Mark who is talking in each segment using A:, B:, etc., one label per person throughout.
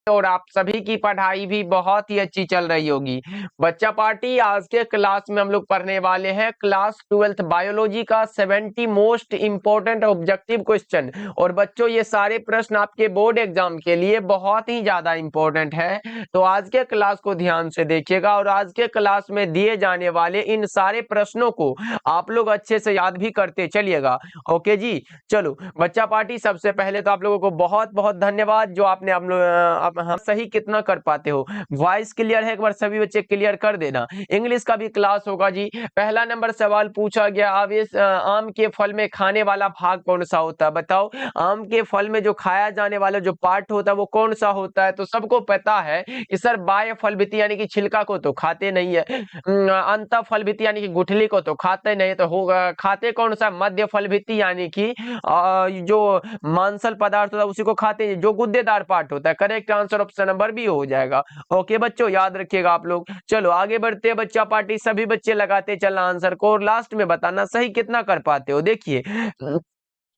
A: और आप सभी की पढ़ाई भी बहुत ही अच्छी चल रही होगी। बच्चा पार्टी, आज के क्लास में हम लोग पढ़ने वाले हैं क्लास 12th बायोलॉजी का 70 मोस्ट इंपोर्टेंट ऑब्जेक्टिव क्वेश्चन। और बच्चों ये सारे प्रश्न आपके बोर्ड एग्जाम के लिए बहुत ही ज्यादा इंपॉर्टेंट है, तो आज के क्लास को ध्यान से देखिएगा और आज के क्लास में दिए जाने वाले इन सारे प्रश्नों को आप लोग अच्छे से याद भी करते चलिएगा। ओके जी, चलो बच्चा पार्टी, सबसे पहले तो आप लोगों को बहुत बहुत धन्यवाद जो आपने हम लोग हम सही कितना कर पाते हो। वॉइस क्लियर है? एक बार सभी बच्चे क्लियर कर देना। इंग्लिश का भी क्लास होगा जी। पहला नंबर सवाल पूछा गया, अब इस आम के फल में खाने वाला भाग कौन सा होता है? बताओ, आम के फल में जो खाया जाने वाला जो पार्ट होता है वो कौन सा होता है? तो सबको पता है कि सर बाह्य फल भित्ति यानी कि छिलका को तो खाते नहीं है, अंत फल भित्ति यानी कि गुठली को तो खाते नहीं, तो होगा खाते कौन सा? मध्य फल भित्ति यानी कि जो मांसल पदार्थ होता है उसी को खाते हैं, जो गुद्देदार पार्ट होता है। Correct answer option number B हो जाएगा। ओके बच्चों, याद रखिएगा आप लोग। चलो आगे बढ़ते हैं बच्चा पार्टी, सभी बच्चे लगाते चलना आंसर को और लास्ट में बताना सही कितना कर पाते हो। देखिए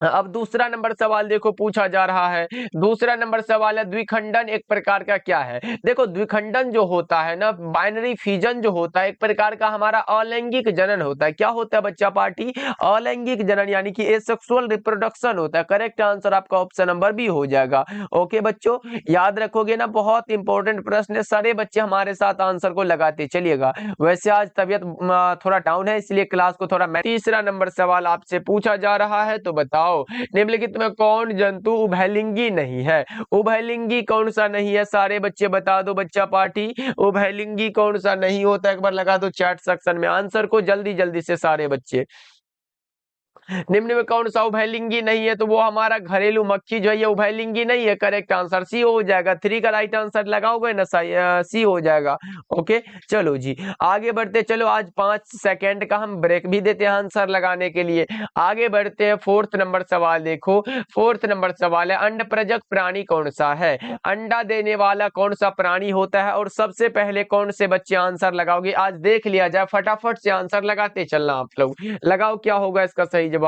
A: अब दूसरा नंबर सवाल देखो पूछा जा रहा है। दूसरा नंबर सवाल है, द्विखंडन एक प्रकार का क्या है? देखो द्विखंडन जो होता है ना, बाइनरी फिजन जो होता है, एक प्रकार का हमारा अलैंगिक जनन होता है। क्या होता है बच्चा पार्टी? अलैंगिक जनन यानी कि एसेक्सुअल रिप्रोडक्शन होता है। करेक्ट आंसर आपका ऑप्शन नंबर बी हो जाएगा। ओके बच्चों, याद रखोगे ना, बहुत इंपॉर्टेंट प्रश्न है, सारे बच्चे हमारे साथ आंसर को लगाते चलिएगा। वैसे आज तबियत थोड़ा डाउन है इसलिए क्लास को थोड़ा। तीसरा नंबर सवाल आपसे पूछा जा रहा है, तो बताओ निम्नलिखित में कौन जंतु उभयलिंगी नहीं है? उभयलिंगी कौन सा नहीं है? सारे बच्चे बता दो बच्चा पार्टी, उभयलिंगी कौन सा नहीं होता? एक बार लगा दो चैट सेक्शन में आंसर को जल्दी जल्दी से सारे बच्चे। निम्न में कौन सा उभयलिंगी नहीं है? तो वो हमारा घरेलू मक्खी जो है ये उभयलिंगी नहीं है। करेक्ट आंसर सी हो जाएगा। 3 का राइट आंसर लगाओगे ना, सी हो जाएगा। ओके चलो जी आगे बढ़ते, चलो आज 5 सेकेंड का हम ब्रेक भी देते हैं आंसर लगाने के लिए। आगे बढ़ते हैं, फोर्थ नंबर सवाल देखो। फोर्थ नंबर सवाल है, अंडप्रजक प्राणी कौन सा है? अंडा देने वाला कौन सा प्राणी होता है? और सबसे पहले कौन से बच्चे आंसर लगाओगे? आज देख लिया जाए, फटाफट से आंसर लगाते चलना आप लोग। लगाओ क्या होगा इसका सही जवाब।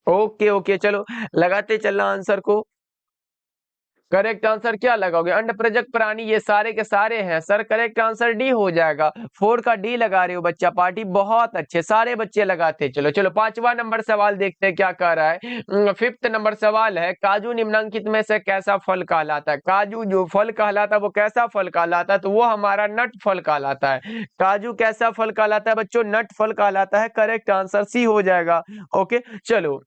A: ओके ओके चलो लगाते चलना आंसर को। करेक्ट आंसर क्या लगाओगे? अंडप्रजक प्राणी ये सारे के सारे हैं सर। करेक्ट आंसर डी हो जाएगा। 4 का डी लगा रहे हो बच्चा पार्टी, बहुत अच्छे सारे बच्चे लगाते। चलो चलो पांचवा नंबर सवाल देखते हैं क्या कह रहा है। फिफ्थ नंबर सवाल है, काजू निम्नलिखित में से कैसा फल कहलाता है? काजू जो फल कहलाता है वो कैसा फल कहलाता है? तो वो हमारा नट फल कहलाता है। काजू कैसा फल कहलाता है बच्चों? नट फल कहलाता है। करेक्ट आंसर सी हो जाएगा। ओके चलो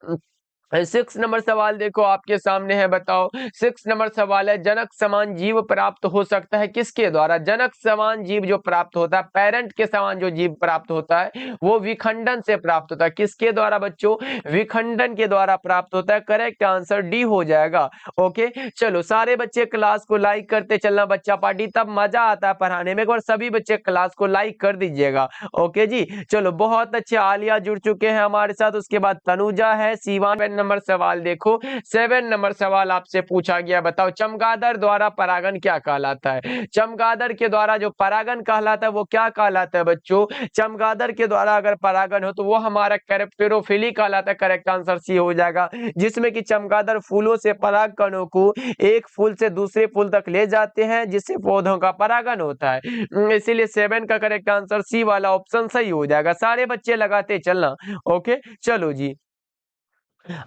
A: 6 नंबर सवाल देखो आपके सामने है, बताओ। 6 नंबर सवाल है, जनक समान जीव प्राप्त हो सकता है किसके द्वारा? जनक समान जीव जो प्राप्त होता है, पेरेंट के समान जो जीव प्राप्त होता है वो विखंडन से प्राप्त होता है। किसके द्वारा बच्चों? विखंडन के द्वारा प्राप्त होता है। करेक्ट आंसर डी हो जाएगा। ओके चलो सारे बच्चे क्लास को लाइक करते चलना बच्चा पार्टी, तब मजा आता है पढ़ाने में। एक बार सभी बच्चे क्लास को लाइक कर दीजिएगा। ओके जी चलो बहुत अच्छे, आलिया जुड़ चुके हैं हमारे साथ, उसके बाद तनुजा है, शिवान। नंबर सवाल देखो, 7 नंबर सवाल आपसे पूछा गया, बताओ चमगादड़ द्वारा परागण क्या कहलाता है? चमगादड़ के द्वारा जो परागण कहलाता है वो क्या कहलाता है बच्चों? चमगादड़ के द्वारा अगर परागण हो तो वो हमारा कैरेप्टेरोफिली कहलाता है। करेक्ट आंसर सी हो जाएगा, जिसमें कि चमगादड़ फूलों से पराग कणों को एक फूल से दूसरे फूल तक ले जाते हैं, जिससे पौधों का परागण होता है। इसीलिए 7 का करेक्ट आंसर सी वाला ऑप्शन सही हो जाएगा। सारे बच्चे लगाते चलना। ओके चलो जी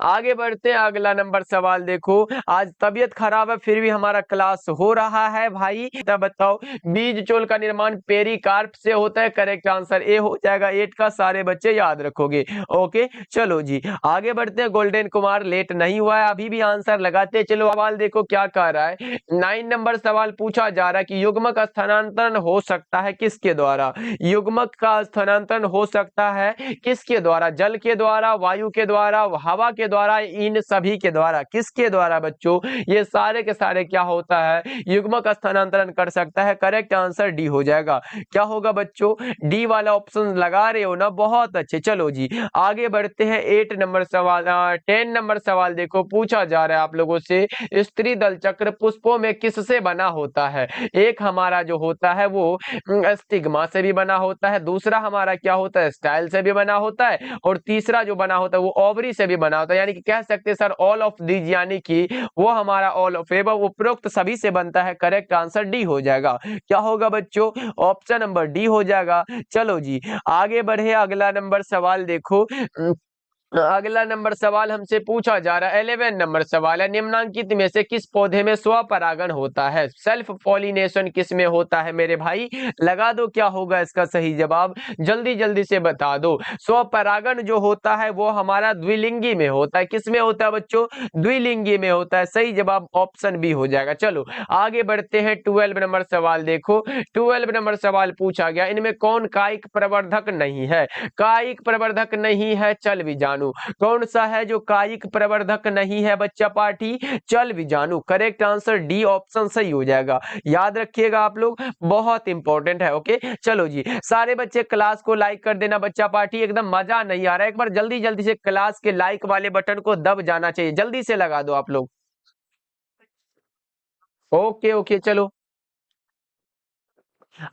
A: आगे बढ़ते हैं, अगला नंबर सवाल देखो। आज तबीयत खराब है फिर भी हमारा क्लास हो रहा है भाई। तब बताओ बीज चोल का निर्माण पेरिकार्प से होता है। करेक्ट आंसर ए हो जाएगा। 8 का सारे बच्चे याद रखोगे। ओके चलो जी आगे बढ़ते हैं। गोल्डन कुमार लेट नहीं हुआ है, अभी भी आंसर लगाते चलो। सवाल देखो क्या कह रहा है। 9 नंबर सवाल पूछा जा रहा है कि युग्मक स्थानांतरण हो सकता है किसके द्वारा? युग्मक का स्थानांतरण हो सकता है किसके द्वारा? जल के द्वारा, वायु के द्वारा, हवा के द्वारा, इन सभी के द्वारा। किसके द्वारा बच्चों? ये सारे के सारे क्या होता है? युग्मक स्थानांतरण कर सकता है। करेक्ट आंसर डी हो जाएगा। क्या होगा बच्चों? डी वाला ऑप्शन लगा रहे हो ना, बहुत अच्छे। चलो जी आगे बढ़ते हैं। 8 नंबर सवाल 10 नंबर सवाल देखो पूछा जा रहा है आप लोगों से, स्त्री दल चक्र पुष्पों में किससे बना होता है? एक हमारा जो होता है वो स्टिग्मा से भी बना होता है, दूसरा हमारा क्या होता है? स्टाइल से भी बना होता है, और तीसरा जो बना होता है वो ओवरी से भी बना बना होता है, यानी कि कह सकते हैं सर ऑल ऑफ दीज, यानी कि वो हमारा ऑल ऑफ एबव उपरोक्त सभी से बनता है। करेक्ट आंसर डी हो जाएगा। क्या होगा बच्चों? ऑप्शन नंबर डी हो जाएगा। चलो जी आगे बढ़े, अगला नंबर सवाल देखो। अगला नंबर सवाल हमसे पूछा जा रहा है 11 नंबर सवाल है, निम्नांकित में से किस पौधे में स्वपरागण होता है? सेल्फ पॉलिनेशन किस में होता है मेरे भाई? लगा दो क्या होगा इसका सही जवाब, जल्दी जल्दी से बता दो। स्वपरागण जो होता है वो हमारा द्विलिंगी में होता है। किस में होता है बच्चों? द्विलिंगी में होता है। सही जवाब ऑप्शन बी हो जाएगा। चलो आगे बढ़ते हैं, 12 नंबर सवाल देखो। 12 नंबर सवाल पूछा गया, इनमें कौन कायिक प्रवर्धक नहीं है? कायिक प्रवर्धक नहीं है चल विजाणु। कौन सा है जो कायिक प्रवर्धक नहीं है बच्चा पाठी? चल विजाणु। करेक्ट आंसर डी ऑप्शन सही हो जाएगा। याद रखिएगा आप लोग, बहुत इंपॉर्टेंट है। ओके चलो जी सारे बच्चे क्लास को लाइक कर देना बच्चा पाठी, एकदम मजा नहीं आ रहा है, एक बार जल्दी जल्दी से क्लास के लाइक वाले बटन को दब जाना चाहिए, जल्दी से लगा दो आप लोग। ओके ओके चलो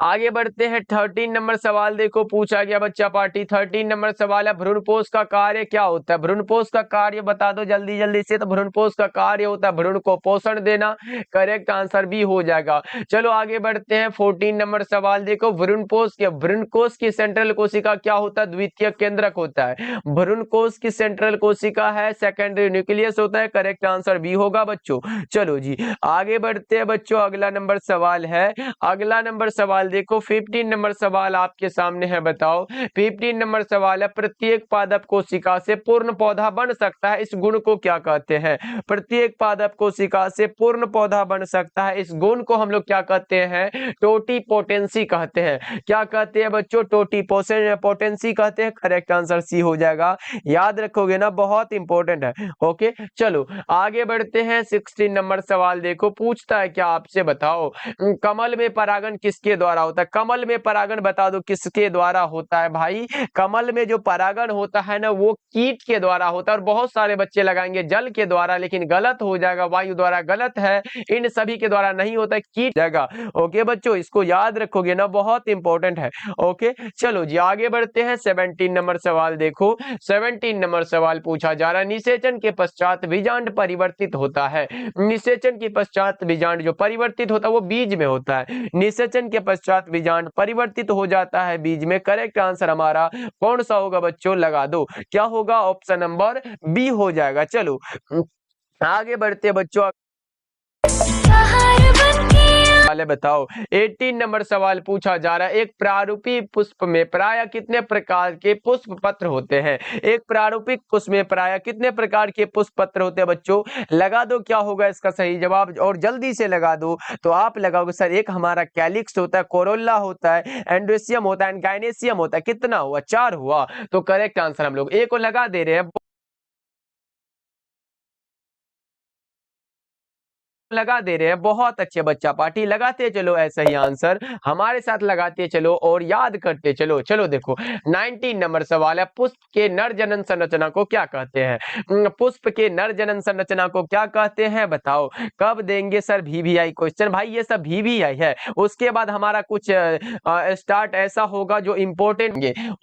A: आगे बढ़ते हैं। 13 नंबर सवाल देखो पूछा गया बच्चा पार्टी। 13 नंबर सवाल है, भ्रूणपोष का कार्य क्या होता है? भ्रूणपोष का कार्य बता दो जल्दी जल्दी से। तो भ्रूणपोष का कार्य होता है भ्रूण को पोषण देना। करेक्ट आंसर भी हो जाएगा। चलो आगे बढ़ते हैं। 14 नंबर सवाल देखो, भ्रूणकोष की सेंट्रल कोशिका क्या होता है? द्वितीय केंद्रक होता है। भ्रूणकोष की सेंट्रल कोशिका है सेकेंडरी न्यूक्लियस होता है। करेक्ट आंसर भी होगा बच्चों। चलो जी आगे बढ़ते हैं बच्चों, अगला नंबर सवाल है। अगला नंबर सवाल देखो, 15 नंबर सवाल आपके सामने है, बताओ। 15 नंबर सवाल है, प्रत्येक पादप कोशिका से पूर्ण पौधा बन सकता है, इस गुण को क्या कहते हैं? प्रत्येक पादप कोशिका से पूर्ण पौधा बन सकता है, इस गुण को हम लोग क्या कहते हैं? टोटीपोटेंसी कहते हैं। क्या कहते हैं बच्चों? टोटीपोटेंसी कहते हैं। करेक्ट आंसर सी हो जाएगा। याद रखोगे ना, बहुत इंपॉर्टेंट है। ओके चलो आगे बढ़ते हैं। 16 नंबर सवाल देखो, पूछता है क्या आपसे, बताओ कमल में परागण किसके द्वारा होता है? कमल में परागण बता दो किसके द्वारा होता है भाई? कमल में जो परागण होता है ना वो कीट के द्वारा होता है। और बहुत सारे बच्चे लगाएंगे जल के द्वारा, लेकिन गलत हो जाएगा, वायु द्वारा गलत है, इन सभी के द्वारा नहीं होता है, कीट जाएगा। ओके बच्चों इसको याद रखोगे ना, बहुत इंपॉर्टेंट है। ओके चलो जी आगे बढ़ते हैं। 17 नंबर सवाल देखो। 17 नंबर सवाल पूछा जा रहा है, निषेचन के पश्चात बीजांड परिवर्तित होता है। निषेचन के पश्चात बीजांड जो परिवर्तित होता है वो बीज में होता है। निषेचन के पश्चात बीजांड परिवर्तित हो जाता है बीज में। करेक्ट आंसर हमारा कौन सा होगा बच्चों? लगा दो क्या होगा? ऑप्शन नंबर बी हो जाएगा। चलो आगे बढ़ते बच्चों, वाले बताओ। 18 नंबर सवाल पूछा जा रहा है, एक प्रारूपी पुष्प में प्राय कितने प्रकार के पुष्प पत्र होते हैं? एक प्रारूपिक पुष्प में प्राय कितने प्रकार के पुष्प पत्र होते हैं बच्चों? लगा दो क्या होगा इसका सही जवाब, और जल्दी से लगा दो। तो आप लगाओगे सर, एक हमारा कैलिक्स होता है, कोरोला होता है, एंड्रोसियम होता है, गायनेसियम होता है। कितना हुआ? 4 हुआ। तो करेक्ट आंसर हम लोग ए को लगा दे रहे हैं। लगा दे रहे हैं, बहुत अच्छे बच्चा पार्टी, लगाते चलो ऐसा ही आंसर हमारे साथ लगाते चलो और याद करते चलो। चलो देखो 19 नंबर सवाल है, पुष्प के नर जनन संरचना को क्या कहते हैं? पुष्प के नर जनन संरचना को क्या कहते हैं बताओ। कब देंगे सर VVI क्वेश्चन? भाई ये सब VVI है, उसके बाद हमारा कुछ स्टार्ट ऐसा होगा जो इंपॉर्टेंट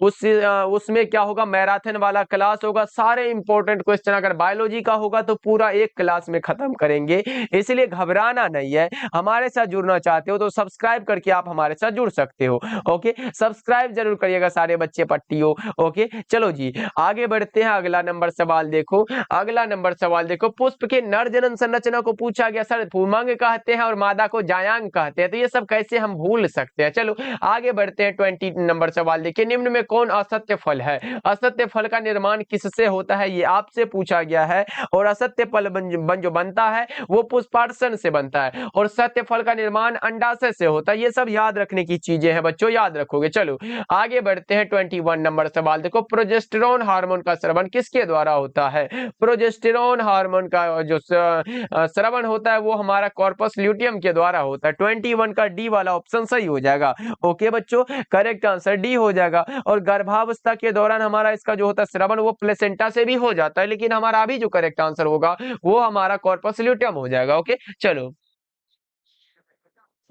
A: उसमें क्या होगा, मैराथन वाला क्लास होगा, सारे इंपॉर्टेंट क्वेश्चन अगर बायोलॉजी का होगा तो पूरा एक क्लास में खत्म करेंगे। इसलिए घबराना नहीं है, हमारे साथ जुड़ना चाहते हो तो सब्सक्राइब करके आप हमारे साथ जुड़ सकते हो। ओके सब्सक्राइब जरूर करिएगा सारे बच्चे पट्टियों। ओके चलो जी आगे बढ़ते हैं, अगला नंबर सवाल देखो। अगला नंबर सवाल देखो, पुष्प के नर जनन संरचना को पूछा गया सर पुमंग कहते हैं और मादा को जायांग कहते हैं, तो ये सब कैसे हम भूल सकते हैं। चलो आगे बढ़ते हैं। 20 नंबर सवाल देखिए, निम्न में कौन असत्य फल है? असत्य फल का निर्माण किससे होता है ये आपसे पूछा गया है। और असत्य फल जो बनता है वो पुष्पार्शन से बनता है, और सत्य फल का निर्माण अंडाशय से होता है। ये सब याद रखने की चीजें हैं बच्चों, याद रखोगे। चलो आगे बढ़ते हैं। 21 नंबर सवाल देखो, प्रोजेस्टेरोन हार्मोन का स्रवण किसके द्वारा होता है? प्रोजेस्टेरोन हार्मोन का जो स्रवण होता है वो हमारा कॉर्पस ल्यूटियम के द्वारा होता है। 21 का डी वाला ऑप्शन सही हो जाएगा। ओके बच्चों करेक्ट आंसर डी हो जाएगा। और गर्भावस्था के दौरान हमारा इसका जो होता है स्रवण वो प्लेसेंटा से भी हो जाता है, लेकिन हमारा अभी जो करेक्ट आंसर होगा वो हमारा कॉर्पस ल्यूटियम हो जाएगा। ओके चलो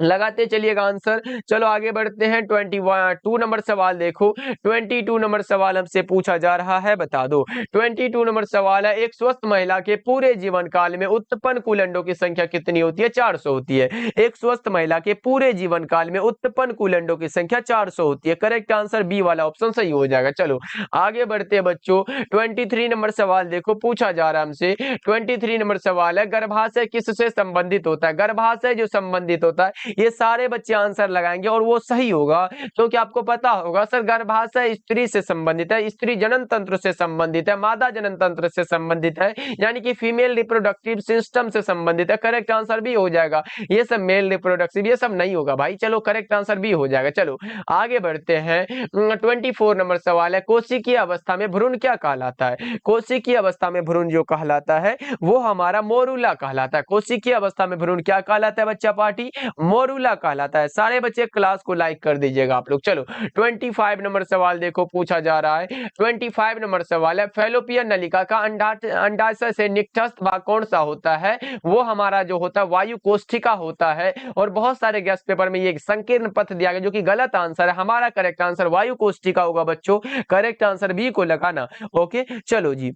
A: लगाते चलिएगा आंसर। चलो आगे बढ़ते हैं। 22 नंबर सवाल देखो। 22 नंबर सवाल हमसे पूछा जा रहा है, बता दो। 22 नंबर सवाल है, एक स्वस्थ महिला के पूरे जीवन काल में उत्पन्न कुल अंडों की संख्या कितनी होती है? 400 होती है। एक स्वस्थ महिला के पूरे जीवन काल में उत्पन्न कुल अंडों की संख्या 400 होती है। करेक्ट आंसर बी वाला ऑप्शन सही हो जाएगा। चलो आगे बढ़ते हैं बच्चों। 23 नंबर सवाल देखो, पूछा जा रहा है हमसे। 23 नंबर सवाल है, गर्भाशय किससे संबंधित होता है? गर्भाशय जो संबंधित होता है, ये सारे बच्चे आंसर लगाएंगे और वो सही होगा, क्योंकि आपको पता होगा सर गर्भाशय स्त्री से संबंधित है, स्त्री जनन तंत्र से संबंधित है, मादा जनन तंत्र से संबंधित है, यानी कि फीमेल रिप्रोडक्टिव सिस्टम से संबंधित है। करेक्ट आंसर भी हो जाएगा। ये सब मेल रिप्रोडक्टिव ये सब नहीं होगा भाई। चलो करेक्ट आंसर भी हो जाएगा। चलो आगे बढ़ते हैं। 24 नंबर सवाल है, कोशिकीय अवस्था में भ्रूण क्या कहलाता है? कोशिकीय अवस्था में भ्रूण जो कहलाता है वो हमारा मोरूला कहलाता है। कोशिकीय अवस्था में भ्रूण क्या कहलाता है बच्चा पार्टी? मोरूला कहलाता है। सारे बच्चे क्लास को लाइक कर दीजिएगा आप लोग। चलो 25 नंबर सवाल देखो, पूछा जा रहा है। 25 नंबर सवाल है, फैलोपियन नलिका का अंडाशय से निकटस्थ भाग कौन सा होता है? वो हमारा जो होता है वायु कोष्ठिका होता है। और बहुत सारे गेस्ट पेपर में ये संकीर्ण पथ दिया गया, जो कि गलत आंसर है। हमारा करेक्ट आंसर वायु कोष्ठिका होगा बच्चों। करेक्ट आंसर बी को लगाना। ओके चलो जी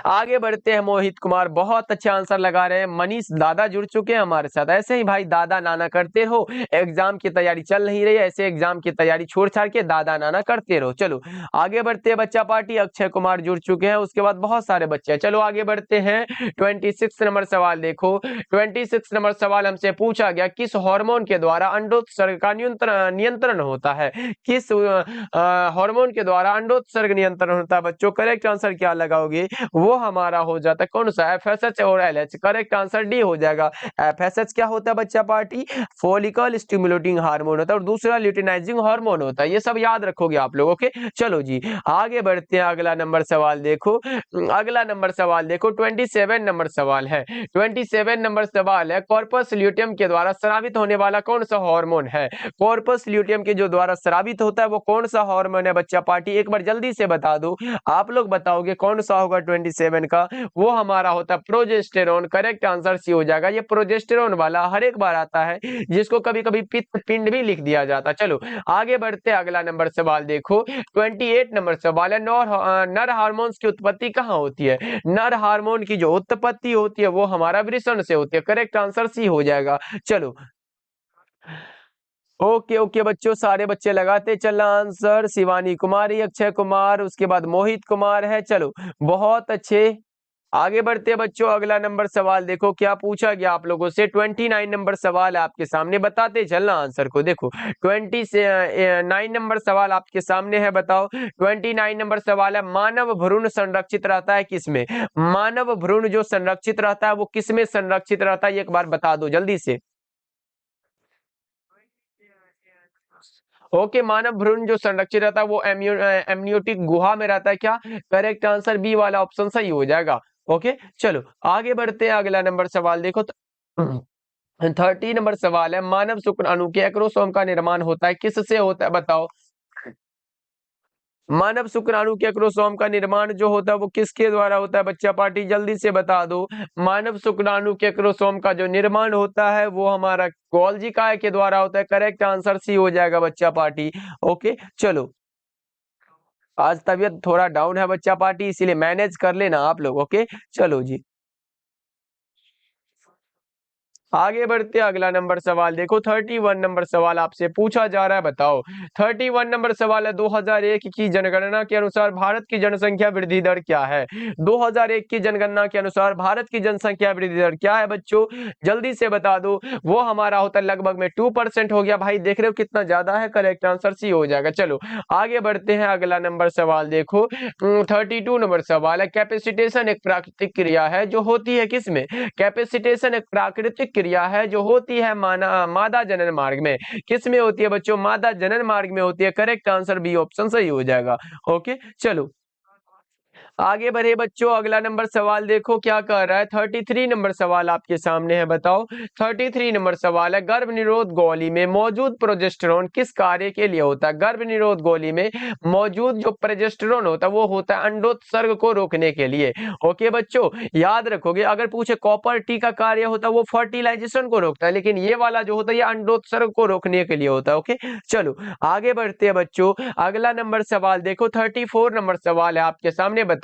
A: आगे बढ़ते हैं। मोहित कुमार बहुत अच्छे आंसर लगा रहे हैं। मनीष दादा जुड़ चुके हैं हमारे साथ। ऐसे ही भाई दादा नाना करते रहो। एग्जाम की तैयारी चल नहीं रही है, ऐसे एग्जाम की तैयारी छोड़ छाड़ के दादा नाना करते रहो। चलो आगे बढ़ते हैं बच्चा पार्टी। अक्षय कुमार जुड़ चुके हैं, उसके बाद बहुत सारे बच्चे हैं। चलो आगे बढ़ते हैं। 26 नंबर सवाल देखो। 26 नंबर सवाल हमसे पूछा गया, किस हार्मोन के द्वारा अंडोत्सर्ग का नियंत्रण होता है? किस हार्मोन के द्वारा अंडोत्सर्ग नियंत्रण होता है बच्चों? करेक्ट आंसर क्या लगाओगे? वो हमारा हो जाता है कौन सा? एफएसएच और एलएच। करेक्ट आंसर डी हो जाएगा। एफएसएच क्या होता है बच्चा पार्टी? फॉलिकल स्टिमुलेटिंग हार्मोन होता है, और दूसरा ल्यूटिनाइजिंग हार्मोन होता है। ये सब याद रखोगे आप लोग। ओके चलो जी आगे बढ़ते हैं। अगला नंबर सवाल देखो। अगला नंबर सवाल देखो। 27 नंबर सवाल है। 27 नंबर सवाल है, कॉर्पस ल्यूटियम के द्वारा स्रावित होने वाला कौन सा हार्मोन है? कॉर्पस ल्यूटियम के जो द्वारा स्रावित होता है वो कौन सा हार्मोन है बच्चा पार्टी? एक बार जल्दी से बता दो। आप लोग बताओगे कौन सा होगा 27 का? वो हमारा होता है प्रोजेस्टेरोन। करेक्ट आंसर सी हो जाएगा। ये प्रोजेस्टेरोन वाला हर एक बार आता है, जिसको कभी कभी पित्त पिंड भी लिख दिया जाता है। चलो आगे बढ़ते हैं। अगला नंबर सवाल देखो। 28 नंबर सवाल है, नर हार्मोन्स की उत्पत्ति कहाँ होती है? नर हार्मोन की जो उत्पत्ति होती है वो हमारा वृषण से होती है। करेक्ट आंसर सी हो जाएगा। चलो ओके ओके बच्चों, सारे बच्चे लगाते चलना आंसर। शिवानी कुमारी, अक्षय कुमार, उसके बाद मोहित कुमार है। चलो बहुत अच्छे आगे बढ़ते हैं बच्चों। अगला नंबर सवाल देखो, क्या पूछा गया आप लोगों से। 29 नंबर सवाल है आपके सामने, बताते चलना आंसर को। देखो 29 नंबर सवाल आपके सामने है, बताओ। 29 नंबर सवाल है, मानव भ्रूण संरक्षित रहता है किसमें? मानव भ्रूण जो संरक्षित रहता है वो किसमें संरक्षित रहता है? एक बार बता दो जल्दी से। ओके मानव भ्रूण जो संरक्षित रहता है वो एमनियोटिक गुहा में रहता है। क्या? करेक्ट आंसर बी वाला ऑप्शन सही हो जाएगा। ओके चलो आगे बढ़ते हैं। अगला नंबर सवाल देखो। 30 नंबर सवाल है, मानव शुक्र अणु के एक्रोसोम का निर्माण होता है किससे होता है? बताओ। मानव शुक्राणु के एक्रोसोम का निर्माण जो होता है वो किसके द्वारा होता है बच्चा पार्टी? जल्दी से बता दो। मानव शुक्राणु के एक्रोसोम का जो निर्माण होता है वो हमारा गोल्जी काय के द्वारा होता है। करेक्ट आंसर सी हो जाएगा बच्चा पार्टी। ओके चलो आज तबीयत थोड़ा डाउन है बच्चा पार्टी, इसीलिए मैनेज कर लेना आप लोग। ओके चलो जी आगे बढ़ते अगला नंबर सवाल देखो। 31 नंबर सवाल आपसे पूछा जा रहा है, बताओ। 31 नंबर सवाल है, 2001 की जनगणना के अनुसार भारत की जनसंख्या वृद्धि दर क्या है? 2001 की जनगणना के अनुसार भारत की जनसंख्या वृद्धि दर क्या है बच्चों? जल्दी से बता दो। वो हमारा होता है लगभग में 2% हो गया। भाई देख रहे हो कितना ज्यादा है। करेक्ट आंसर सी हो जाएगा। चलो आगे बढ़ते हैं। अगला नंबर सवाल देखो। 32 नंबर सवाल है, कैपेसिटेशन एक प्राकृतिक क्रिया है जो होती है किसमें? कैपेसिटेशन एक प्राकृतिक क्रिया है जो होती है मादा जनन मार्ग में। किस में होती है बच्चों? मादा जनन मार्ग में होती है। करेक्ट आंसर बी ऑप्शन सही हो जाएगा। ओके चलो आगे बढ़े बच्चों, अगला नंबर सवाल देखो क्या कह रहा है। 33 नंबर सवाल आपके सामने है, बताओ। 33 नंबर सवाल है, गर्भ निरोध गोली में मौजूद प्रोजेस्टेरोन किस कार्य के लिए होता है? गर्भ निरोध गोली में मौजूद जो प्रोजेस्टेरोन होता है वो होता है अंडोत्सर्ग को रोकने के लिए। ओके बच्चों, याद रखोगे। अगर पूछे कॉपर टी का कार्य होता है वो फर्टिलाइजेशन को रोकता है, लेकिन ये वाला जो होता है ये अंडोत्सर्ग को रोकने के लिए होता है। ओके, चलो आगे बढ़ते हैं बच्चों। अगला नंबर सवाल देखो, 34 नंबर सवाल है आपके सामने, बताओ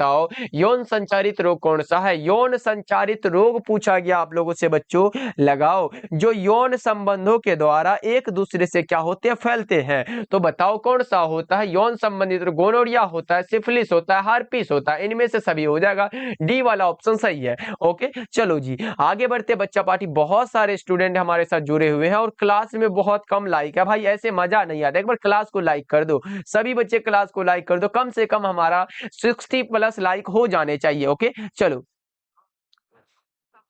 A: यौन संचारित रोग कौन सा है? यौन संचारित रोग पूछा गया आप लोगों से बच्चों। लगाओ, जो यौन संबंधों के द्वारा एक दूसरे से क्या होते हैं, फैलते हैं। तो बताओ कौन सा होता है यौन संबंधित? गोनोरिया होता है, सिफिलिस होता है, हार्पिस होता है, इनमें से सभी हो जाएगा। डी वाला ऑप्शन सही है। ओके, चलो जी आगे बढ़ते। बच्चा पार्टी बहुत सारे स्टूडेंट हमारे साथ जुड़े हुए हैं और क्लास में बहुत कम लाइक है भाई, ऐसे मजा नहीं आता। एक बार क्लास को लाइक कर दो, सभी बच्चे क्लास को लाइक कर दो, कम से कम हमारा 60+ लाइक हो जाने चाहिए। ओके, चलो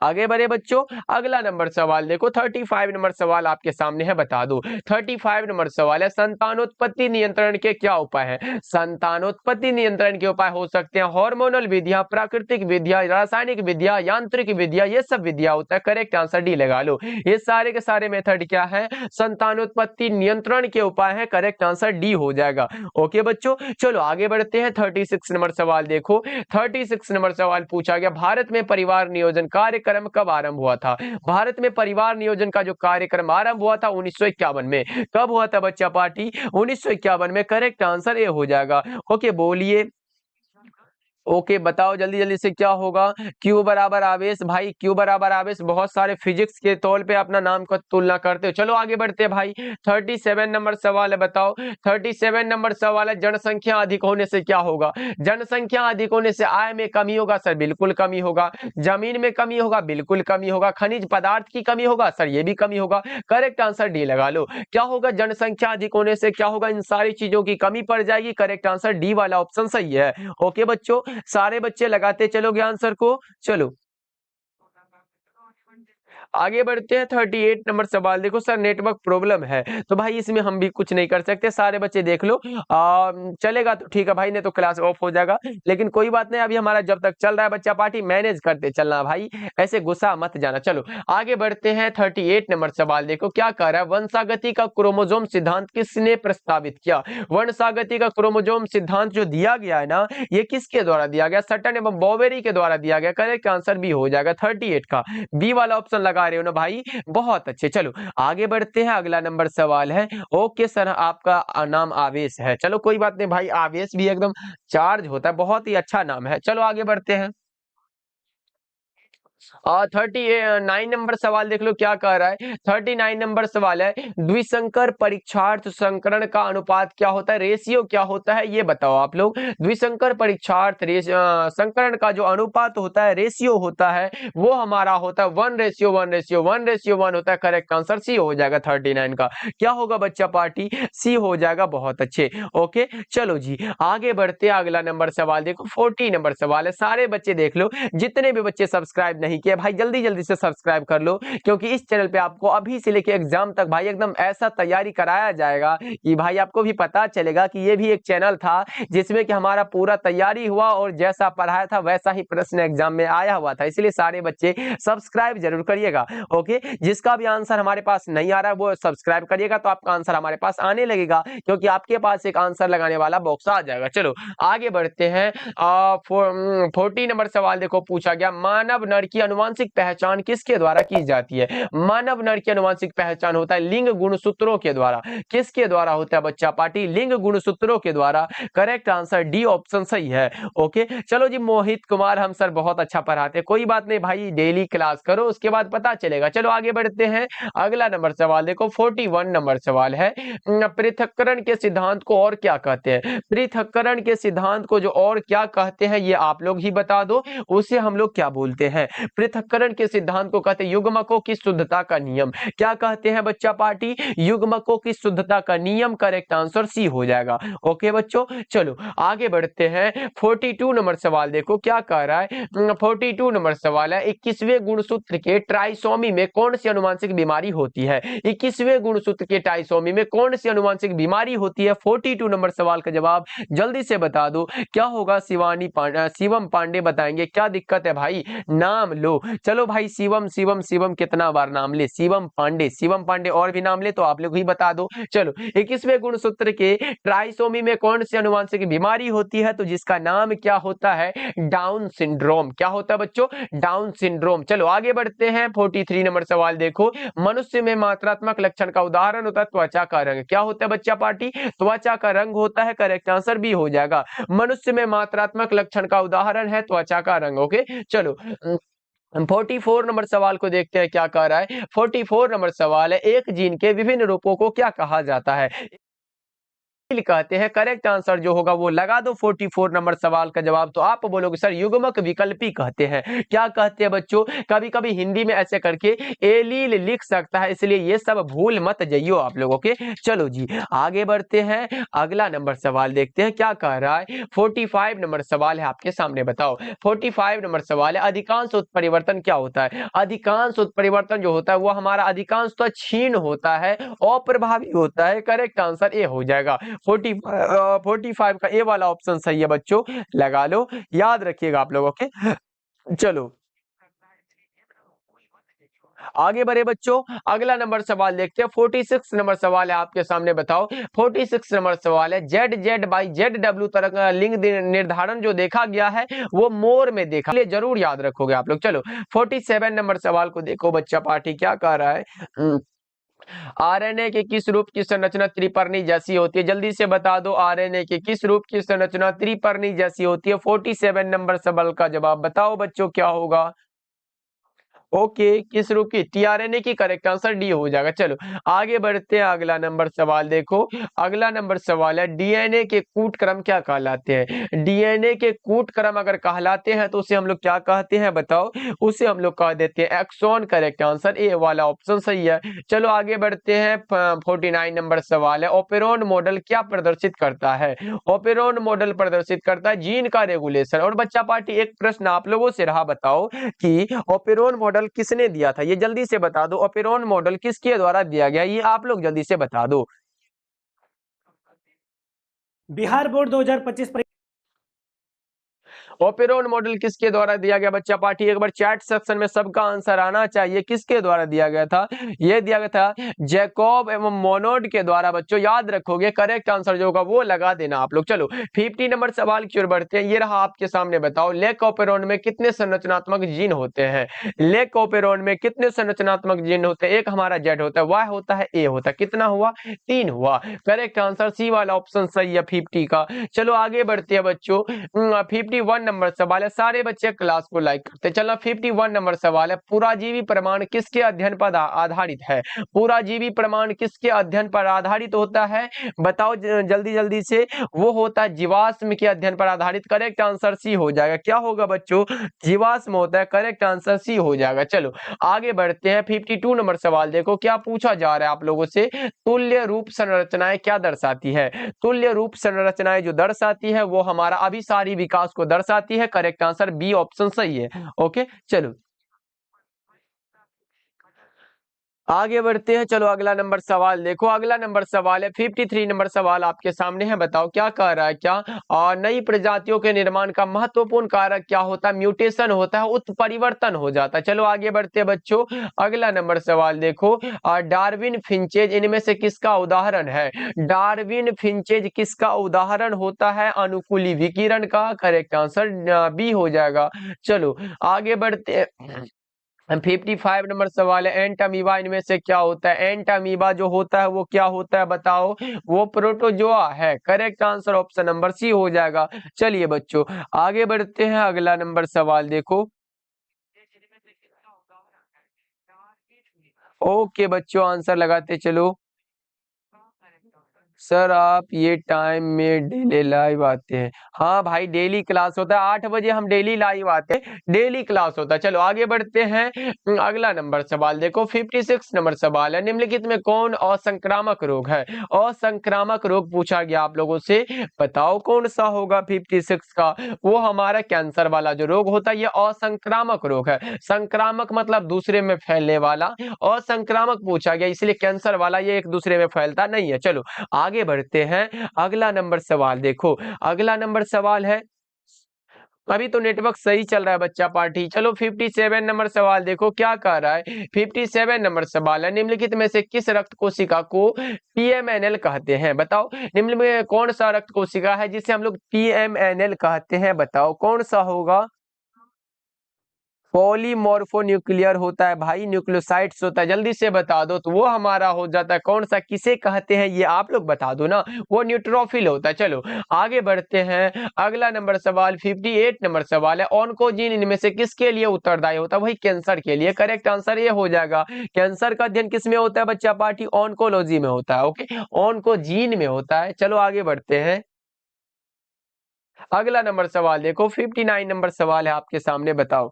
A: आगे बढ़े बच्चों। अगला नंबर सवाल देखो, 35 नंबर सवाल आपके सामने है, बता दो। 35 नंबर सवाल है, संतानोत्पत्ति नियंत्रण के क्या उपाय है? संतानोत्पत्ति नियंत्रण के उपाय हो सकते हैं हार्मोनल विधियां, प्राकृतिक विधियां, रासायनिक विधियां, यांत्रिक विधियां, ये सब विधियां होता है। करेक्ट आंसर डी लगा लो। ये सारे के सारे मेथड क्या है? संतानोत्पत्ति नियंत्रण के उपाय है। करेक्ट आंसर डी हो जाएगा। ओके बच्चों, चलो आगे बढ़ते हैं। 36 नंबर सवाल देखो। 36 नंबर सवाल पूछा गया, भारत में परिवार नियोजन कार्यक्रम कब आरंभ हुआ था? भारत में परिवार नियोजन का जो कार्यक्रम आरंभ हुआ था 1951 में। कब हुआ था बच्चा पार्टी? 1951 में। करेक्ट आंसर ए हो जाएगा। ओके, बोलिए। ओके, बताओ जल्दी जल्दी से क्या होगा। क्यू बराबर आवेश, भाई क्यू बराबर आवेश बहुत सारे फिजिक्स के तौर पे अपना नाम का तुलना करते हो। चलो आगे बढ़ते हैं भाई। 37 नंबर सवाल है, बताओ। 37 नंबर सवाल है, जनसंख्या अधिक होने से क्या होगा? जनसंख्या अधिक होने से आय में कमी होगा सर, बिल्कुल कमी होगा। जमीन में कमी होगा, बिल्कुल कमी होगा। खनिज पदार्थ की कमी होगा सर, ये भी कमी होगा। करेक्ट आंसर डी लगा लो। क्या होगा? जनसंख्या अधिक होने से क्या होगा? इन सारी चीजों की कमी पड़ जाएगी। करेक्ट आंसर डी वाला ऑप्शन सही है। ओके बच्चों, सारे बच्चे लगाते चलोगे आंसर को। चलो आगे बढ़ते हैं। 38 नंबर सवाल देखो, सर नेटवर्क प्रॉब्लम है। तो भाई इसमें हम भी कुछ नहीं कर सकते, सारे बच्चे देख लो। चलेगा तो ठीक है भाई, नहीं तो क्लास ऑफ हो जाएगा। लेकिन कोई बात नहीं, अभी हमारा जब तक चल रहा है बच्चा पार्टी, मैनेज करते चलना भाई, ऐसे गुस्सा मत जाना। चलो आगे बढ़ते हैं। 38 नंबर सवाल देखो क्या कह रहा है, वंशागति का क्रोमोजोम सिद्धांत किसने प्रस्तावित किया? वंशागति का क्रोमोजोम सिद्धांत जो दिया गया है ना, ये किसके द्वारा दिया गया? सटन एवं बॉवेरी के द्वारा दिया गया। करेक्ट आंसर भी हो जाएगा 38 का, बी वाला ऑप्शन लगा रहे हो ना भाई, बहुत अच्छे। चलो आगे बढ़ते हैं। अगला नंबर सवाल है, ओके सर आपका नाम आवेश है। चलो कोई बात नहीं भाई, आवेश भी एकदम चार्ज होता है, बहुत ही अच्छा नाम है। चलो आगे बढ़ते हैं। 39 नंबर सवाल देख लो क्या कह रहा है। 39 नंबर सवाल है, द्विसंकर परीक्षार्थ संकरण का अनुपात क्या होता है? रेशियो क्या होता है, ये बताओ आप लोग। द्विसंकर परीक्षार्थ संकरण का जो अनुपात होता है, रेशियो होता है, वो हमारा होता है 1:1:1:1 होता है। करेक्ट आंसर सी हो जाएगा 39 का। क्या होगा बच्चा पार्टी? सी हो जाएगा, बहुत अच्छे। ओके चलो जी आगे बढ़ते हैं। अगला नंबर सवाल देखो, 40 नंबर सवाल है, सारे बच्चे देख लो। जितने भी बच्चे सब्सक्राइब नहीं किए भाई, जल्दी जल्दी से सब्सक्राइब कर लो, क्योंकि इस चैनल पे आपको अभी से लेके एग्जाम तक भाई एकदम ऐसा तैयारी कराया जाएगा कि भाई आपको भी पता चलेगा कि ये भी एक चैनल था जिसमें कि हमारा पूरा तैयारी हुआ और जैसा पढ़ाया था वैसा ही प्रश्न एग्जाम में आया हुआ था। इसलिए सारे बच्चे सब्सक्राइब जरूर करिएगा। ओके, जिसका भी आंसर हमारे पास नहीं आ रहा है वो सब्सक्राइब करिएगा, तो आपका आंसर हमारे पास आने लगेगा, क्योंकि आपके पास एक आंसर लगाने वाला बॉक्स आ जाएगा। चलो आगे बढ़ते हैं। 40 नंबर सवाल देखो पूछा गया, मानव नर की आनुवंशिक पहचान किसके द्वारा की जाती है? मानव नर की आनुवंशिक पहचान होता है लिंग गुणसूत्रों के द्वारा। किसके द्वारा होता है बच्चा पार्टी? लिंग गुणसूत्रों के द्वारा। करेक्ट आंसर डी ऑप्शन सही है। ओके चलो जी, मोहित कुमार हम सर बहुत अच्छा पढ़ाते हैं, कोई बात नहीं भाई, डेली क्लास करो उसके बाद पता चलेगा। चलो आगे बढ़ते हैं। अगला नंबर सवाल देखो, 41 नंबर सवाल है, पृथक्करण के सिद्धांत को और क्या कहते हैं? पृथक्करण के सिद्धांत को जो और क्या कहते हैं ये आप लोग ही बता दो, उसे हम लोग क्या बोलते हैं? पृथक्करण के सिद्धांत को कहते हैं युग्मकों की शुद्धता का नियम। क्या कहते हैं बच्चा पार्टी? युग्मकों की शुद्धता का नियम। करेक्ट आंसर सी हो जाएगा। ओके बच्चों, चलो आगे बढ़ते हैं। 42 नंबर सवाल देखो क्या कह रहा है। 42 नंबर सवाल है, 21वें गुणसूत्र के ट्राइसोमी में कौन सी अनुवांशिक बीमारी होती है? 21वें गुणसूत्र के ट्राइसोमी में कौन सी अनुवांशिक बीमारी होती है? 42 नंबर सवाल का जवाब जल्दी से बता दो। क्या होगा? शिवम पांडे बताएंगे। क्या दिक्कत है भाई? नाम लो। चलो भाई, शिवम शिवम शिवम कितना बार नाम ले? शिवम पांडे और भी नाम ले तो आप लोग ही बता दो। चलो, 21वें गुणसूत्र के ट्राइसोमी में कौन सी अनुवांशिक बीमारी होती है? तो जिसका नाम क्या होता है? Down syndrome. क्या होता है बच्चों? Down syndrome. चलो आगे बढ़ते हैं। 43 नंबर सवाल देखो, मनुष्य में मात्रात्मक लक्षण का उदाहरण होता है त्वचा का रंग। क्या होता है बच्चा पार्टी? त्वचा का रंग होता है। करेक्ट आंसर भी हो जाएगा। मनुष्य में मात्रात्मक लक्षण का उदाहरण है त्वचा का रंग। ओके, चलो 44 नंबर सवाल को देखते हैं क्या कह रहा है। 44 नंबर सवाल है, एक जीन के विभिन्न रूपों को क्या कहा जाता है? कहते हैं। करेक्ट आंसर जो होगा वो लगा दो 44 नंबर सवाल का जवाब। तो आप बोलोगे सर युग्मक विकल्पी कहते हैं। क्या कहते हैं बच्चों? कभी कभी हिंदी में ऐसे करके एलील लिख सकता है, इसलिए ये सब भूल मत जाइयो आप लोगों के। चलो जी आगे बढ़ते हैं। अगला नंबर सवाल देखते हैं क्या कह रहा है। 45 नंबर सवाल है आपके सामने, बताओ। 45 नंबर सवाल है, अधिकांश उत्परिवर्तन क्या होता है? अधिकांश उत्परिवर्तन जो होता है वो हमारा अधिकांश तो क्षीण होता है, अप्रभावी होता है। करेक्ट आंसर ए हो जाएगा। 45 का ए वाला ऑप्शन सही है बच्चों, लगा लो, याद रखिएगा आप लोगों के। चलो आगे बढ़े बच्चों, अगला नंबर सवाल देखते हैं। 46 नंबर सवाल है आपके सामने, बताओ। 46 नंबर सवाल है, ZZ/ZW तरंग लिंग निर्धारण जो देखा गया है वो मोर में देखा, ये जरूर याद रखोगे आप लोग। चलो 47 नंबर सवाल को देखो बच्चा पार्टी क्या कह रहा है। आरएनए के किस रूप की संरचना त्रिपर्णी जैसी होती है? जल्दी से बता दो, आरएनए के किस रूप की संरचना त्रिपर्णी जैसी होती है? 47 नंबर सवाल का जवाब बताओ बच्चों क्या होगा? ओके, किस रूप की? टीआरएनए की। करेक्ट आंसर डी हो जाएगा। चलो आगे बढ़ते हैं। अगला नंबर सवाल देखो। अगला नंबर सवाल है, डीएनए के कूट क्रम क्या कहलाते हैं? डीएनए के कूट क्रम अगर कहलाते हैं तो उसे हम लोग क्या कहते हैं बताओ? उसे हम लोग कह देते हैं एक्सॉन। करेक्ट आंसर ए वाला ऑप्शन सही है। चलो आगे बढ़ते हैं। 49 नंबर सवाल है, ओपेरॉन मॉडल क्या प्रदर्शित करता है? ओपेरॉन मॉडल प्रदर्शित करता है जीन का रेगुलेशन। और बच्चा पार्टी एक प्रश्न आप लोगों से रहा, बताओ कि ओपेरॉन मॉडल किसने दिया था? ये जल्दी से बता दो, ओपेरॉन मॉडल किसके द्वारा दिया गया? ये आप लोग जल्दी से बता दो।
B: बिहार बोर्ड 2025
A: ओपेरॉन मॉडल किसके द्वारा दिया गया बच्चा पार्टी? एक बार चैट सेक्शन में सबका आंसर आना चाहिए। किसके द्वारा दिया गया था? यह दिया गया था जैकब एवं मोनोड के द्वारा। बच्चों याद रखोगे, करेक्ट आंसर जो होगा वो लगा देना आप लोग। चलो 50 नंबर सवाल की ओर बढ़ते हैं। ये रहा आपके सामने, बताओ लेक ओपेरॉन में कितने संरचनात्मक जीन होते हैं? लेक ओपेरॉन में कितने संरचनात्मक जीन होते हैं? एक हमारा जेड होता है, वाई होता है, ए होता है। कितना हुआ? 3 हुआ। करेक्ट आंसर सी वाला ऑप्शन सही है 50 का। चलो आगे बढ़ते हैं बच्चों। 51 नंबर सवाल है, सारे बच्चे क्लास को लाइक करते। चलो 51 नंबर सवाल है, पुराजीवी प्रमाण किसके अध्ययन पर आधारित है? पुराजीवी प्रमाण किसके अध्ययन पर आधारित होता है? बताओ जल्दी जल्दी से। वो होता है जीवाश्म के अध्ययन पर आधारित। करेक्ट आंसर सी हो जाएगा। क्या होगा बच्चों? जीवाश्म होता है। करेक्ट आंसर सी हो जाएगा। चलो आगे बढ़ते हैं। 52 नंबर सवाल देखो क्या पूछा जा रहा है आप लोगों से। तुल्य रूप संरचनाएं क्या दर्शाती है? तुल्य रूप संरचनाएं जो दर्शाती है वो हमारा अभिसारी विकास को दर्शाती है। करेक्ट आंसर बी ऑप्शन सही है। ओके, चलो आगे बढ़ते हैं। चलो अगला नंबर सवाल देखो। अगला नंबर सवाल है 53 नंबर सवाल आपके सामने है, बताओ क्या कह रहा है। क्या नई प्रजातियों के निर्माण का महत्वपूर्ण कारक क्या होता है? म्यूटेशन होता है, उत्परिवर्तन हो जाता है। चलो आगे बढ़ते हैं बच्चों। अगला नंबर सवाल देखो, डार्विन फिंचेज इनमें से किसका उदाहरण है? डार्विन फिंचेज किसका उदाहरण होता है? अनुकूली विकिरण का। करेक्ट आंसर बी हो जाएगा। चलो आगे बढ़ते 55 नंबर सवाल है, एंट अमीबा इनमें से क्या होता है? एंट अमीबा जो होता है वो क्या होता है बताओ? वो प्रोटोजोआ है। Correct answer option number C हो जाएगा। चलिए बच्चों आगे बढ़ते हैं। अगला नंबर सवाल देखो। ओके बच्चों आंसर लगाते चलो। सर आप ये टाइम में डेली लाइव आते हैं? हाँ भाई डेली क्लास होता है, 8 बजे हम डेली लाइव आते हैं, डेली क्लास होता है। चलो आगे बढ़ते हैं। अगला नंबर सवाल देखो, 56 नंबर सवाल है, निम्नलिखित में कौन असंक्रामक रोग है? असंक्रामक रोग पूछा गया आप लोगों से, बताओ कौन सा होगा 56 का? वो हमारा कैंसर वाला जो रोग होता है ये असंक्रामक रोग है। संक्रामक मतलब दूसरे में फैलने वाला, असंक्रामक पूछा गया इसलिए कैंसर वाला ये एक दूसरे में फैलता नहीं है। चलो आगे बढ़ते हैं। अगला नंबर सवाल देखो, अगला नंबर सवाल है, अभी तो नेटवर्क सही चल रहा है बच्चा पार्टी। चलो 57 नंबर सवाल देखो क्या कह रहा है। 57 नंबर सवाल है, निम्नलिखित में से किस रक्त कोशिका को TMNL कहते हैं? बताओ निम्न में कौन सा रक्त कोशिका है जिसे हम लोग TMNL कहते हैं? बताओ कौन सा होगा? पॉलीमॉर्फोन्यूक्लियर होता है भाई, न्यूक्लियोसाइड्स होता है, जल्दी से बता दो तो वो हमारा हो जाता है। कौन सा किसे कहते हैं ये आप लोग बता दो ना, वो न्यूट्रोफिल होता है। चलो आगे बढ़ते हैं। अगला नंबर सवाल 58 नंबर सवाल है, ऑन्कोजीन इनमें से किसके लिए उत्तरदायी होता है? वही कैंसर के लिए। करेक्ट आंसर ये हो जाएगा, कैंसर का अध्ययन किस में होता है बच्चा पार्टी? ऑन्कोलॉजी में होता है। ओके, ऑन्कोजीन में होता है। चलो आगे बढ़ते हैं। अगला नंबर सवाल देखो, 59 नंबर सवाल है आपके सामने, बताओ।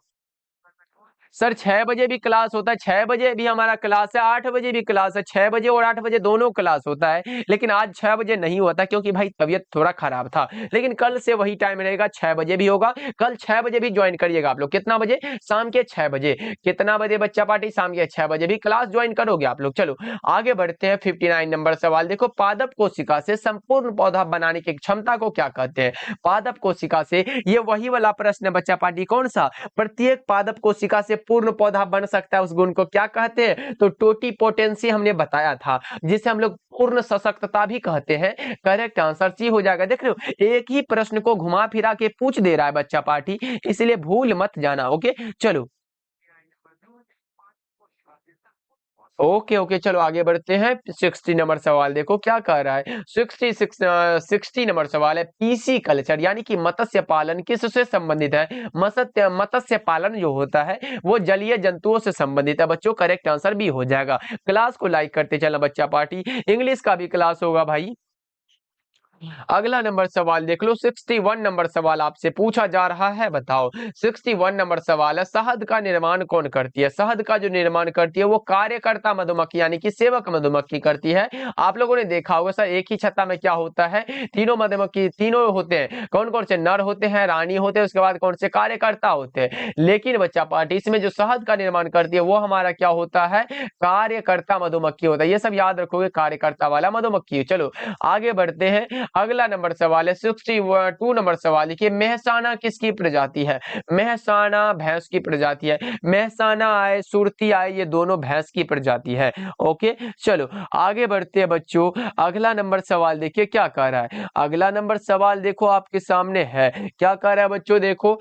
A: सर 6 बजे भी क्लास होता है, 6 बजे भी हमारा क्लास है, 8 बजे भी क्लास है, 6 बजे और 8 बजे दोनों क्लास होता है, लेकिन आज 6 बजे नहीं होता क्योंकि भाई तबीयत थोड़ा खराब था। लेकिन कल से वही टाइम रहेगा, 6 बजे भी होगा। कल 6 बजे भी ज्वाइन करिएगा आप लोग। कितना बजे? शाम के 6 बजे। कितना बजे बच्चा पार्टी? शाम के 6 बजे भी क्लास ज्वाइन करोगे आप लोग। चलो आगे बढ़ते हैं। 59 नंबर सवाल देखो, पादप कोशिका से संपूर्ण पौधा बनाने की क्षमता को क्या कहते हैं? पादप कोशिका से, ये वही वाला प्रश्न है बच्चा पार्टी, कौन सा? प्रत्येक पादप कोशिका से पूर्ण पौधा बन सकता है, उस गुण को क्या कहते हैं? तो टोटिपोटेंसी हमने बताया था, जिसे हम लोग पूर्ण सशक्तता भी कहते हैं। करेक्ट आंसर सी हो जाएगा। देख रहे हो एक ही प्रश्न को घुमा फिरा के पूछ दे रहा है बच्चा पार्टी, इसलिए भूल मत जाना। ओके चलो, ओके ओके चलो आगे बढ़ते हैं। 60 नंबर सवाल देखो क्या कह रहा है। 60 नंबर सवाल है, पीसी कल्चर यानी कि मत्स्य पालन किससे संबंधित है? मत्स्य पालन जो होता है वो जलीय जंतुओं से संबंधित है बच्चों। करेक्ट आंसर भी हो जाएगा। क्लास को लाइक करते चलना बच्चा पार्टी, इंग्लिश का भी क्लास होगा भाई। अगला नंबर सवाल देख लो, 61 नंबर सवाल आपसे पूछा जा रहा है, बताओ। 61 नंबर सवाल है, शहद का निर्माण कौन करती है? शहद का जो निर्माण करती है वो कार्यकर्ता मधुमक्खी यानी कि सेवक मधुमक्खी करती है। आप लोगों ने देखा होगा सर, एक ही छत्ता में क्या होता है, तीनों मधुमक्खी, तीनों होते हैं। कौन कौन से? नर होते हैं, रानी होते हैं, उसके बाद कौन से? कार्यकर्ता होते हैं। लेकिन बच्चा पार्टी इसमें जो शहद का निर्माण करती है वो हमारा क्या होता है? कार्यकर्ता मधुमक्खी होता है। ये सब याद रखोगे, कार्यकर्ता वाला मधुमक्खी। चलो आगे बढ़ते हैं। अगला नंबर सवाल है 62 नंबर सवाल, देखिए मेहसाना किसकी प्रजाति है? मेहसाना भैंस की प्रजाति है। मेहसाना आए, सुरती आए, ये दोनों भैंस की प्रजाति है। ओके चलो आगे बढ़ते हैं बच्चों। अगला नंबर सवाल देखिए क्या कह रहा है। अगला नंबर सवाल देखो आपके सामने है, क्या कह रहा है बच्चों? देखो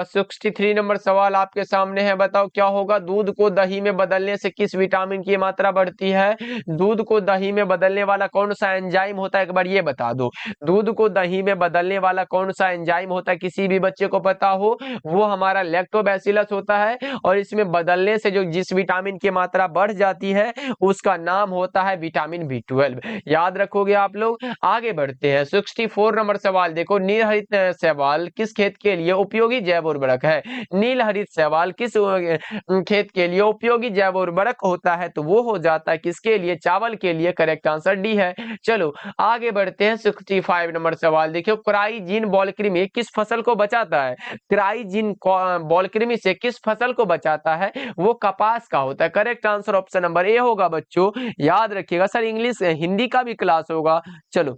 A: 63 नंबर सवाल आपके सामने है, बताओ क्या होगा? दूध को दही में बदलने से किस विटामिन की मात्रा बढ़ती है? दूध को दही में बदलने वाला कौन सा एंजाइम होता है, एक बार ये बता दो। दूध को दही में बदलने वाला कौन सा एंजाइम होता है? किसी भी बच्चे को पता हो, वो हमारा लैक्टोबैसिलस होता है। और इसमें बदलने से जो जिस विटामिन की मात्रा बढ़ जाती है उसका नाम होता है विटामिन B12। याद रखोगे आप लोग। आगे बढ़ते हैं। 64 नंबर सवाल देखो, नीलहरित शैवाल किस खेत के लिए उपयोगी जैव उर्वरक है? नीलहरित शैवाल किस खेत के लिए उपयोगी जैव उर्वरक होता है? तो वो हो जाता है किसके लिए? चावल के लिए। करेक्ट आंसर डी है। चलो आगे बढ़ते हैं। 65 नंबर सवाल देखियो, क्राइजीन बॉलकृमि किस फसल को बचाता है? क्राइजीन बॉलकृमि से किस फसल को बचाता है? वो कपास का होता है। Correct answer option number A होगा बच्चों, याद रखिएगा। सर इंग्लिश हिंदी का भी क्लास होगा। चलो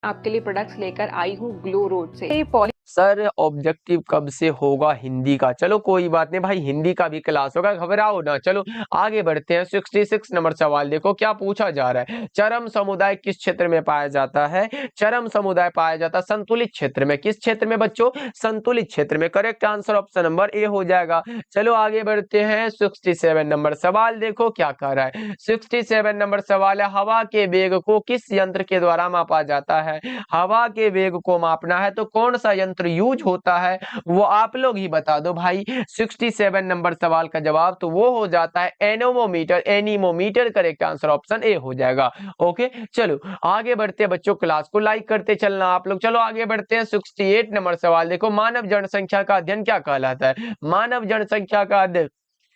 C: आपके लिए प्रोडक्ट्स लेकर आई हूँ ग्लो रोड से।
A: सर ऑब्जेक्टिव कब से होगा हिंदी का? चलो कोई बात नहीं भाई, हिंदी का भी क्लास होगा, घबराओ ना। चलो आगे बढ़ते हैं। 66 नंबर सवाल देखो क्या पूछा जा रहा है। चरम समुदाय किस क्षेत्र में पाया जाता है? चरम समुदाय पाया जाता है संतुलित क्षेत्र में। किस क्षेत्र में बच्चों? संतुलित क्षेत्र में। Correct answer option number A हो जाएगा। चलो आगे बढ़ते हैं। 67 नंबर सवाल देखो क्या कह रहा है। 67 नंबर सवाल है, हवा के वेग को किस यंत्र के द्वारा मापा जाता है? हवा के वेग को मापना है तो कौन सा यंत्र सूत्र यूज होता है वो आप लोग ही बता दो भाई। 67 नंबर सवाल का जवाब तो वो हो जाता है anemometer, anemometer. Correct answer option A हो जाएगा। ओके चलो आगे बढ़ते हैं बच्चों, क्लास को लाइक करते चलना आप लोग। चलो आगे बढ़ते हैं 68 नंबर सवाल। देखो मानव जनसंख्या का अध्ययन क्या कहलाता है? मानव जनसंख्या का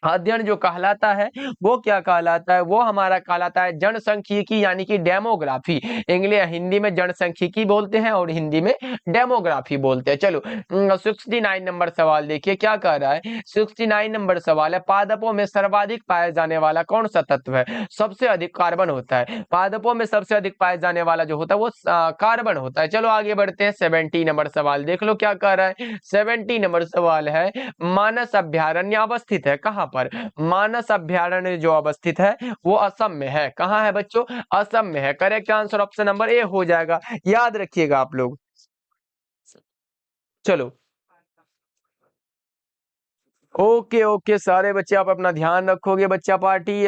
A: अध्ययन जो कहलाता है वो क्या कहलाता है? वो हमारा कहलाता है जनसांख्यिकी यानी कि डेमोग्राफी। इंग्लिश हिंदी में जनसांख्यिकी बोलते हैं और हिंदी में डेमोग्राफी बोलते हैं। चलो 69 नंबर सवाल देखिए क्या कह रहा है। 69 नंबर सवाल है, पादपों में सर्वाधिक पाया जाने वाला कौन सा तत्व है? सबसे अधिक कार्बन होता है। पादपों में सबसे अधिक पाया जाने वाला जो होता है वो कार्बन होता है। चलो आगे बढ़ते हैं 70 नंबर सवाल देख लो क्या कह रहा है। 70 नंबर सवाल है, मानस अभ्यारण्य अवस्थित है कहाँ पर? मानस अभ्यारण्य जो अवस्थित है वो असम में है। कहाँ है बच्चों? असम में है। Correct answer option number A हो जाएगा, याद रखिएगा आप लोग। चलो ओके ओके सारे बच्चे आप अपना ध्यान रखोगे। बच्चा पार्टी